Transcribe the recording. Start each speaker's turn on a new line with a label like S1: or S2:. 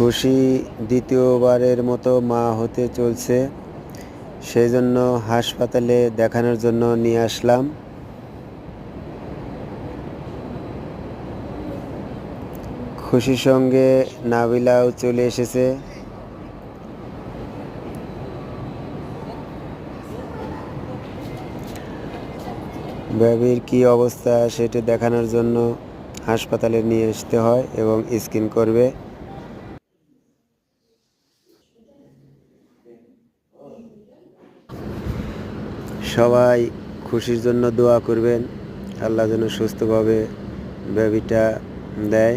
S1: খুশি দ্বিতীয়বারের মতো মা হতে চলছে, সেই জন্য হাসপাতালে দেখানোর জন্য নিয়ে আসলাম। খুশির সঙ্গে নাবিলাও চলে এসেছে। বেবির কি অবস্থা সেটা দেখানোর জন্য হাসপাতালে নিয়ে আসতে হয় এবং স্ক্যান করবে। সবাই খুশির জন্য দোয়া করবেন, আল্লাহ যেন সুস্থভাবে বেবিটা দেয়।